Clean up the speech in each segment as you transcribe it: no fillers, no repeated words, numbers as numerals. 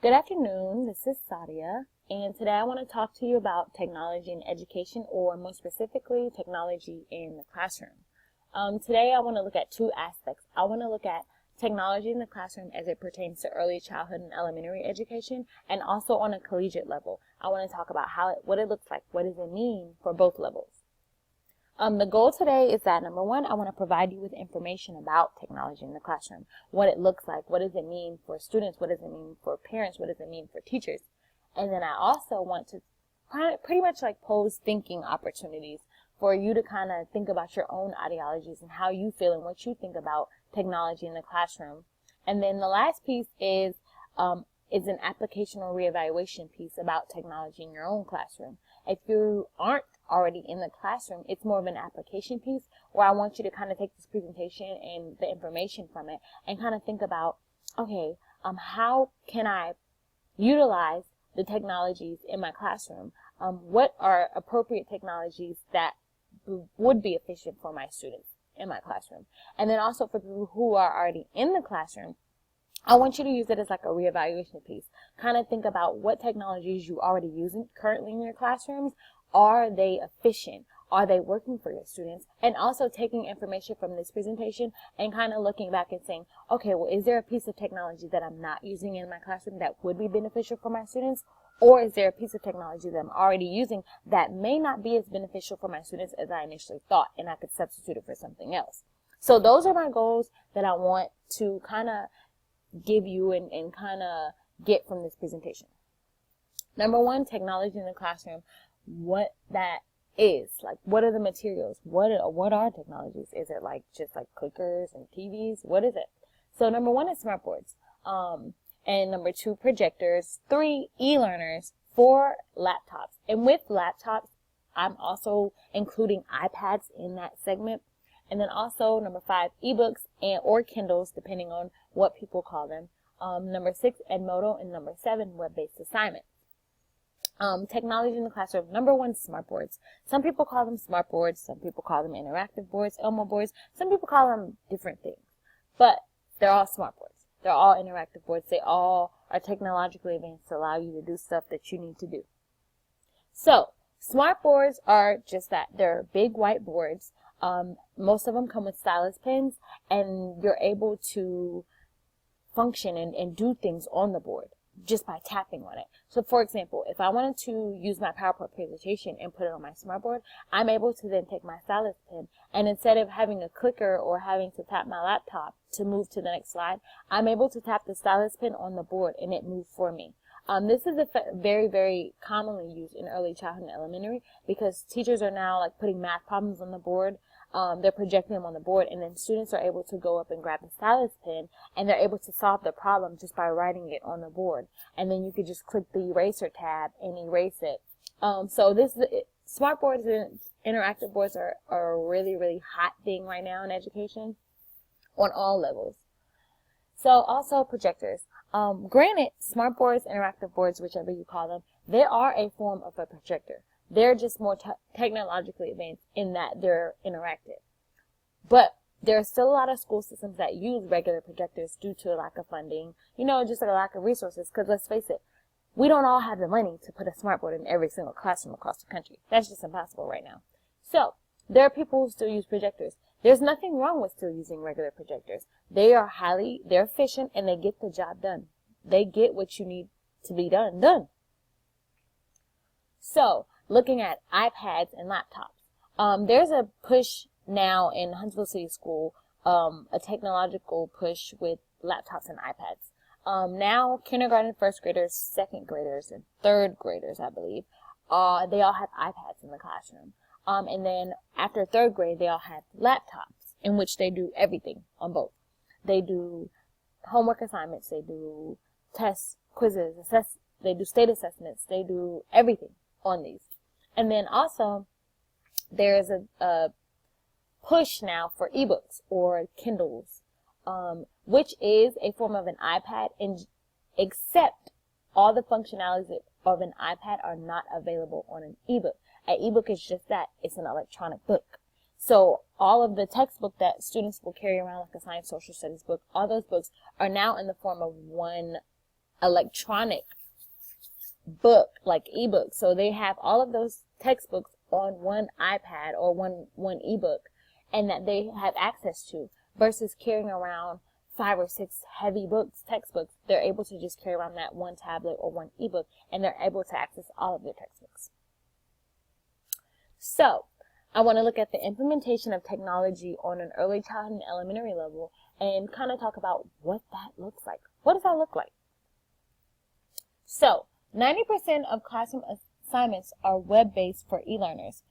Good afternoon, this is Sadia, and today I want to talk to you about technology in education, or more specifically, technology in the classroom. Today I want to look at two aspects. I want to look at technology in the classroom as it pertains to early childhood and elementary education, and also on a collegiate level. I want to talk about what it looks like, what does it mean for both levels. The goal today is that, number one, I want to provide you with information about technology in the classroom, what it looks like, what does it mean for students, what does it mean for parents, what does it mean for teachers. And then I also want to pretty much like pose thinking opportunities for you to kind of think about your own ideologies and how you feel and what you think about technology in the classroom. And then the last piece is an application or reevaluation piece about technology in your own classroom. If you aren't already in the classroom, it's more of an application piece where I want you to kind of take this presentation and the information from it and kind of think about, okay, how can I utilize the technologies in my classroom? What are appropriate technologies that would be efficient for my students in my classroom? And then also for people who are already in the classroom, I want you to use it as like a reevaluation piece. Kind of think about what technologies you already using currently in your classrooms. Are they efficient? Are they working for your students? And also taking information from this presentation and kind of looking back and saying, okay, well, is there a piece of technology that I'm not using in my classroom that would be beneficial for my students? Or is there a piece of technology that I'm already using that may not be as beneficial for my students as I initially thought, and I could substitute it for something else? So those are my goals that I want to kind of give you and kind of get from this presentation. Number one, technology in the classroom, what that is. Like, what are the materials? What are technologies? Is it like just like clickers and TVs? What is it? So number one is smartboards. And number two, projectors. 3, e-learners. 4, laptops. And with laptops, I'm also including iPads in that segment. And then also number 5, ebooks or Kindles, depending on what people call them. Number 6, Edmodo, and number 7, web-based assignments. Technology in the classroom. Number 1, smartboards. Some people call them smartboards. Some people call them interactive boards, Elmo boards. Some people call them different things. But they're all smartboards. They're all interactive boards. They all are technologically advanced to allow you to do stuff that you need to do. So, smartboards are just that. They're big white boards. Most of them come with stylus pens, and you're able to function and do things on the board just by tapping on it. So for example, if I wanted to use my PowerPoint presentation and put it on my smartboard, I'm able to then take my stylus pen, and instead of having a clicker or having to tap my laptop to move to the next slide, I'm able to tap the stylus pen on the board and it moves for me. This is very, very commonly used in early childhood and elementary because teachers are now like putting math problems on the board. They're projecting them on the board, and then students are able to go up and grab the stylus pen, and they're able to solve the problem just by writing it on the board. And then you could just click the eraser tab and erase it. So smart boards and interactive boards are a really, really hot thing right now in education on all levels. So also projectors. Granted, smart boards, interactive boards, whichever you call them, they are a form of a projector. They're just more technologically advanced in that they're interactive. But there are still a lot of school systems that use regular projectors due to a lack of funding, just a lack of resources, because let's face it, we don't all have the money to put a smartboard in every single classroom across the country. That's just impossible right now. So there are people who still use projectors. There's nothing wrong with still using regular projectors. They're efficient, and they get the job done. They get what you need to be done. So, looking at iPads and laptops. There's a push now in Huntsville City School, a technological push with laptops and iPads. Now, kindergarten, first graders, second graders, and third graders, I believe, they all have iPads in the classroom. And then after third grade, they all have laptops in which they do everything on both. They do homework assignments, they do tests, quizzes, they do state assessments, they do everything on these. And then also, there's a push now for ebooks or Kindles, which is a form of an iPad, except all the functionalities of an iPad are not available on an ebook. An ebook is just that. It's an electronic book. So all of the textbook that students will carry around, like a science social studies book, all those books are now in the form of one electronic book, like ebook. So they have all of those textbooks on one iPad or one ebook, and that they have access to, versus carrying around 5 or 6 heavy books, textbooks. They're able to just carry around that one tablet or one ebook, and they're able to access all of their textbooks. So I want to look at the implementation of technology on an early childhood and elementary level and kind of talk about what that looks like. What does that look like? So 90% of classroom assignments are web-based for e-learners.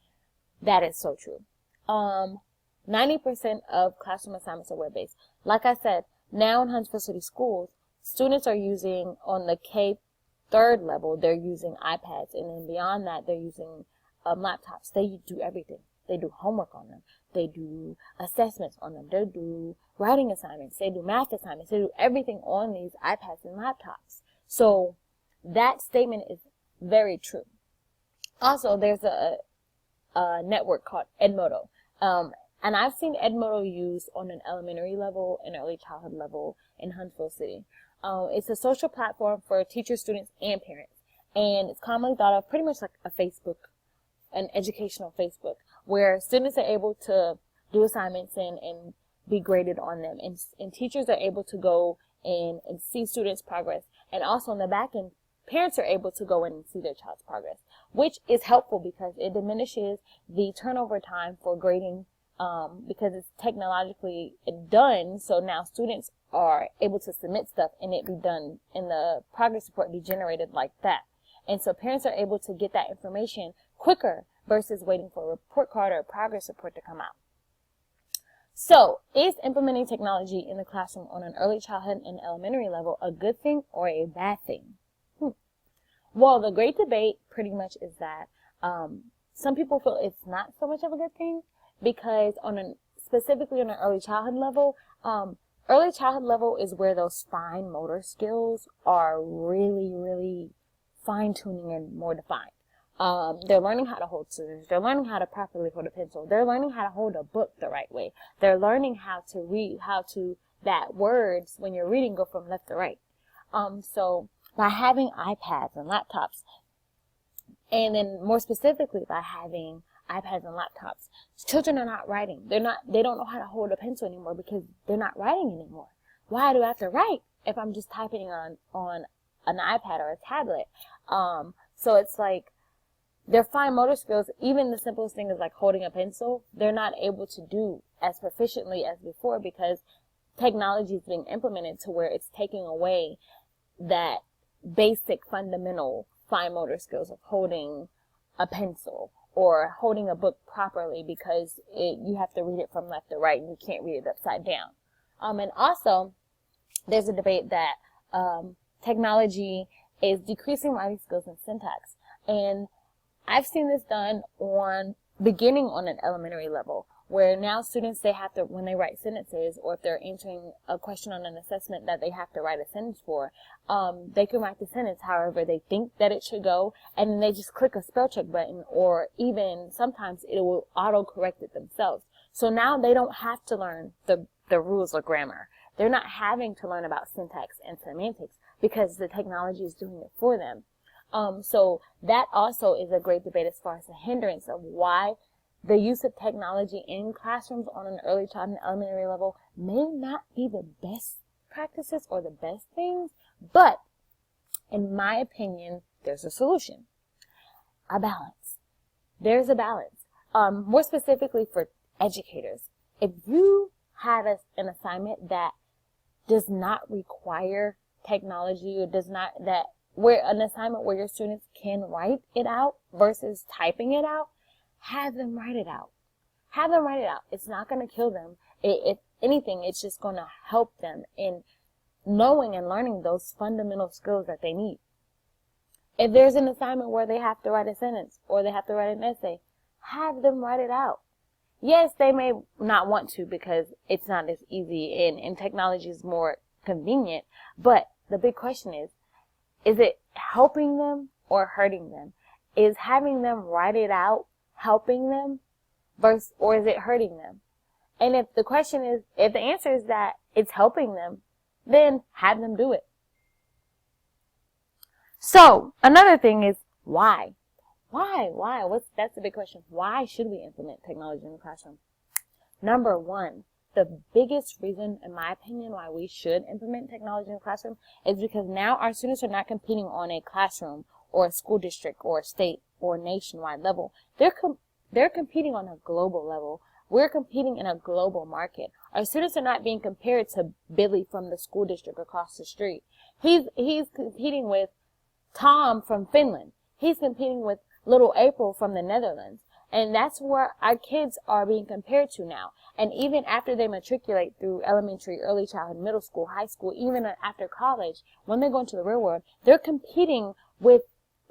That is so true. 90% of classroom assignments are web-based. Like I said, now in Huntsville City Schools, students are using, on the K-3 level, they're using iPads, and then beyond that, they're using laptops. They do everything. They do homework on them. They do assessments on them. They do writing assignments. They do math assignments. They do everything on these iPads and laptops. So that statement is very true. Also, there's a network called Edmodo. And I've seen Edmodo used on an elementary level and early childhood level in Huntsville City. It's a social platform for teachers, students, and parents. And it's commonly thought of pretty much like a Facebook, an educational Facebook, where students are able to do assignments and be graded on them. And teachers are able to go in and see students' progress. And also on the back end, parents are able to go in and see their child's progress, which is helpful because it diminishes the turnover time for grading, because it's technologically done. So now students are able to submit stuff and it be done, and the progress report be generated like that. And so parents are able to get that information quicker versus waiting for a report card or a progress report to come out. So, is implementing technology in the classroom on an early childhood and elementary level a good thing or a bad thing? Well, the great debate pretty much is that some people feel it's not so much of a good thing, because specifically on an early childhood level is where those fine motor skills are really, really fine-tuning and more defined. They're learning how to hold scissors. They're learning how to properly hold a pencil. They're learning how to hold a book the right way. They're learning how to read, that words, when you're reading, go from left to right. So by having iPads and laptops, and then more specifically by having iPads and laptops, children are not writing. They don't know how to hold a pencil anymore because they're not writing anymore. Why do I have to write if I'm just typing on an iPad or a tablet? So it's like, their fine motor skills, even the simplest thing is like holding a pencil, they're not able to do as proficiently as before because technology is being implemented to where it's taking away that basic fundamental fine motor skills of holding a pencil or holding a book properly, because you have to read it from left to right and you can't read it upside down. And also, there's a debate that technology is decreasing writing skills and syntax. And I've seen this done beginning on an elementary level, where now students, they have to, when they write sentences, or if they're answering a question on an assessment that they have to write a sentence for, they can write the sentence however they think that it should go, and then they just click a spell check button, or even sometimes it will auto-correct it themselves. So now they don't have to learn the rules of grammar. They're not having to learn about syntax and semantics because the technology is doing it for them. So that also is a great debate as far as the hindrance of why the use of technology in classrooms on an early child and elementary level may not be the best practices or the best things, but in my opinion, there's a solution. A balance. There's a balance. More specifically for educators, if you have an assignment that does not require technology, or where an assignment where your students can write it out versus typing it out, have them write it out. Have them write it out. It's not going to kill them. If anything, it's just going to help them in knowing and learning those fundamental skills that they need. If there's an assignment where they have to write a sentence or they have to write an essay, have them write it out. Yes, they may not want to because it's not as easy and technology is more convenient, but the big question is it helping them or hurting them? Is having them write it out helping them or is it hurting them? And if the answer is that it's helping them, then have them do it. So another thing is why? Why? That's a big question. Why should we implement technology in the classroom? Number one, the biggest reason, in my opinion, why we should implement technology in the classroom is because now our students are not competing on a classroom or a school district or a state or nationwide level. They're competing on a global level. We're competing in a global market. Our students are not being compared to Billy from the school district across the street. He's competing with Tom from Finland. He's competing with little April from the Netherlands. And that's where our kids are being compared to now. And even after they matriculate through elementary, early childhood, middle school, high school, even after college, when they go into the real world, they're competing with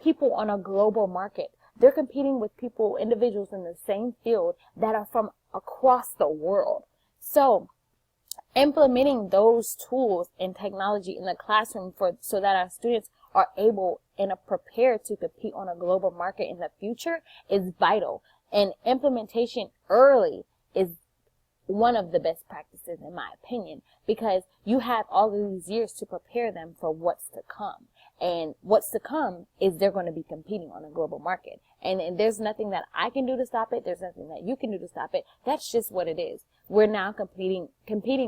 people on a global market. They're competing with individuals in the same field that are from across the world. So implementing those tools and technology in the classroom so that our students are able and are prepared to compete on a global market in the future is vital. And implementation early is one of the best practices, in my opinion, because you have all of these years to prepare them for what's to come. And what's to come is they're going to be competing on a global market. And there's nothing that I can do to stop it. There's nothing that you can do to stop it. That's just what it is. We're now competing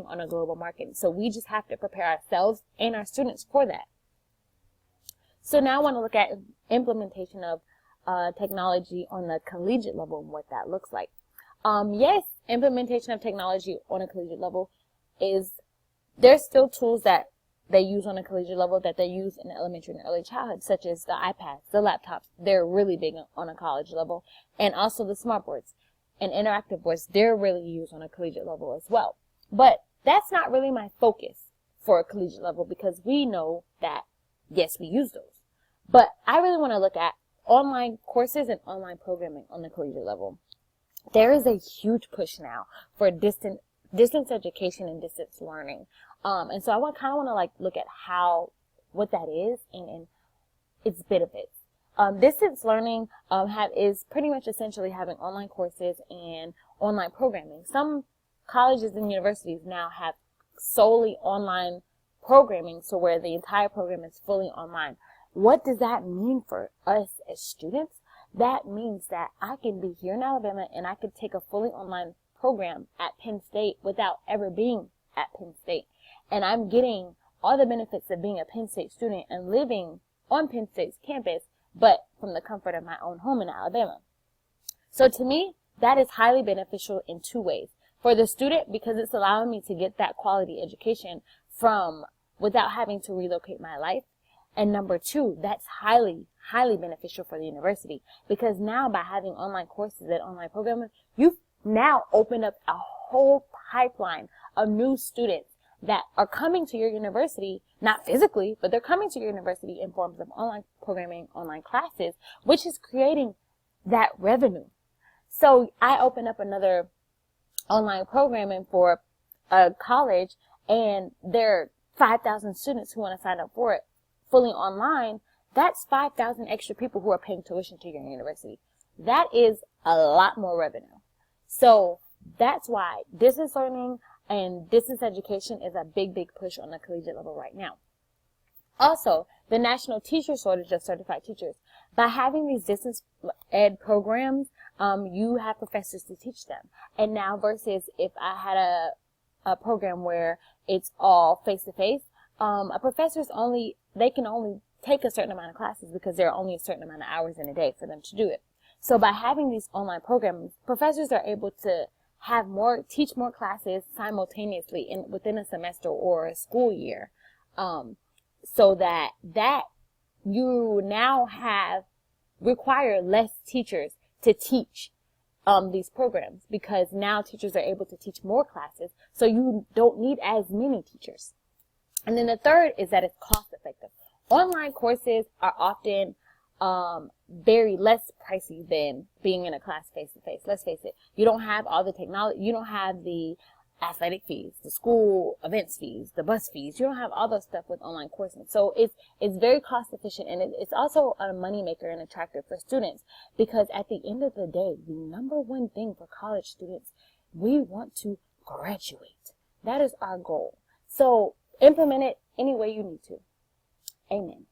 on a global market. So we just have to prepare ourselves and our students for that. So now I want to look at implementation of technology on the collegiate level and what that looks like. Yes, implementation of technology on a collegiate level there's still tools that they use on a collegiate level that they use in elementary and early childhood, such as the iPads, the laptops. They're really big on a college level. And also the smart boards and interactive boards, they're really used on a collegiate level as well. But that's not really my focus for a collegiate level because we know that, yes, we use those. But I really want to look at online courses and online programming on the collegiate level. There is a huge push now for distance education and distance learning. And so I kind of want to look at what that is and its benefits. Distance learning is pretty much essentially having online courses and online programming. Some colleges and universities now have solely online programming, so where the entire program is fully online. What does that mean for us as students? That means that I can be here in Alabama and I could take a fully online program at Penn State without ever being at Penn State. And I'm getting all the benefits of being a Penn State student and living on Penn State's campus, but from the comfort of my own home in Alabama. So to me, that is highly beneficial in two ways. For the student, because it's allowing me to get that quality education without having to relocate my life. And number two, that's highly, highly beneficial for the university because now by having online courses and online programming, you've now opened up a whole pipeline of new students that are coming to your university, not physically, but they're coming to your university in forms of online programming, online classes, which is creating that revenue. So I opened up another online programming for a college and there are 5,000 students who want to sign up for it fully online. That's 5,000 extra people who are paying tuition to your university. That is a lot more revenue. So that's why distance learning and distance education is a big, big push on the collegiate level right now. Also, the national teacher shortage of certified teachers. By having these distance ed programs, you have professors to teach them. And now versus if I had a program where it's all face-to-face, a professor's they can only take a certain amount of classes because there are only a certain amount of hours in a day for them to do it. So by having these online programs, professors are able to teach more classes simultaneously within a semester or a school year, so that you now require less teachers to teach these programs because now teachers are able to teach more classes, so you don't need as many teachers. And then the third is that it's cost effective. Online courses are often very less pricey than being in a class face-to-face. Let's face it. You don't have all the technology. You don't have the athletic fees, the school events fees, the bus fees. You don't have all those stuff with online courses. So it's very cost efficient, and it's also a money maker and attractive for students because at the end of the day, the number one thing for college students, we want to graduate. That is our goal. So implement it any way you need to. Amen.